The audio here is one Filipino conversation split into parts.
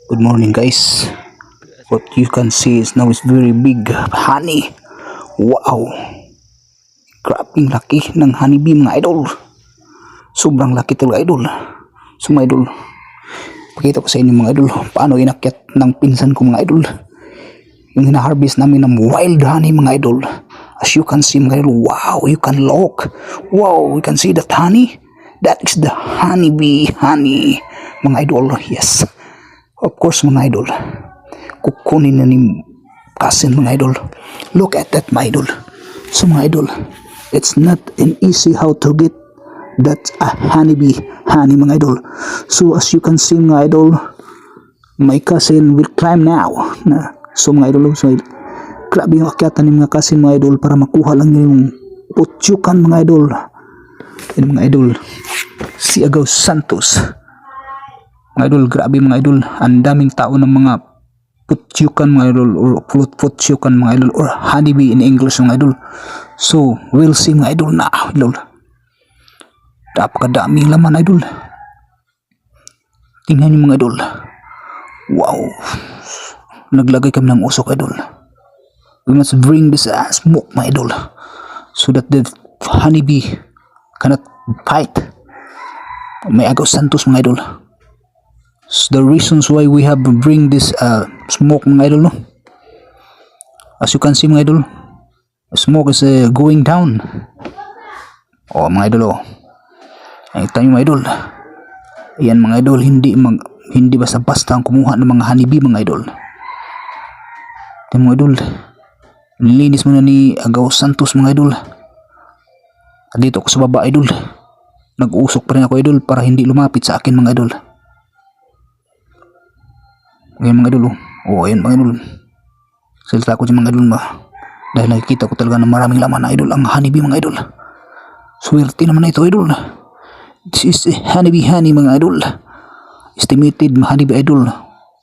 Good morning guys. What you can see is now is very big honey. Wow. Grabing laki ng honeybee mga idol. Sobrang laki talaga idol. So mga idol, pakita ko sa inyo mga idol paano inakyat ng pinsan ko mga idol. Yung hina-harvest namin ng wild honey mga idol. As you can see mga idol, wow, you can look. Wow, you can see that honey. That is the honeybee honey mga idol. Yes. Of course mga idol, kukunin na ni cousin mga idol. Look at that mga idol. So mga idol, it's not an easy how to get that honeybee honey mga idol. So as you can see mga idol, my cousin will climb now. So mga idol, so grabe yung akyatan ni mga cousin mga idol para makuha lang yung putyukan mga idol. Yan mga idol, si Agaw Santos. Mga idol, grabe mga idol, ang daming tao ng mga putyukan mga idol, or putyukan mga idol, or honeybee in English mga idol. So we'll see mga idol na idol, napakadaming laman idol. Tingnan niyo mga idol, wow, naglagay kami ng usok idol. We must bring this smoke mga idol, so that the honeybee cannot fight may Agaw Santos mga idol. So the reasons why we have bring this smoke mga idol, no? As you can see mga idol, smoke is going down. Oh mga idol, oh, nakita nyo mga idol. Ayan mga idol, hindi basta-basta ang kumuha ng mga honeybee mga idol. Ayan mga idol, nilinis muna ni Agaw Santos mga idol. At dito ako sa baba idol, nag-uusok pa rin ako idol para hindi lumapit sa akin mga idol. Ayan mga idol, oh ayan mga idol, salita ko dyan mga idol ba, dahil nakikita ko talaga na maraming laman na idol ang honeybee mga idol. Swerte naman na ito idol. This is honeybee honey mga idol. Estimated honeybee idol,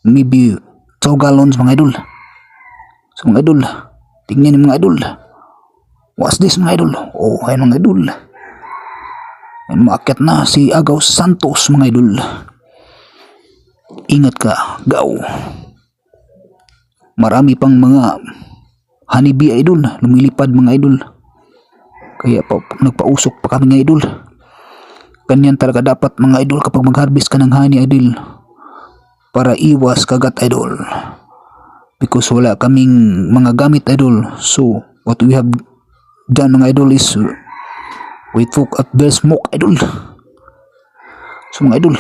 maybe 2 gallons mga idol. So mga idol, tingnan niyo mga idol, what's this mga idol? Oh ayan mga idol, ayan, maakyat na si Agaw Santos mga idol. Ingat ka, Gaw. Marami pang mga honeybee idol lumilipad mga idol. Kaya nagpausok pa kami mga idol. Ganyan talaga dapat mga idol kapag mag-harvest ka ng honey idol, para iwas kagat idol. Because wala kaming mga gamit idol. So what we have done mga idol is we took up the smoke idol. So mga idol,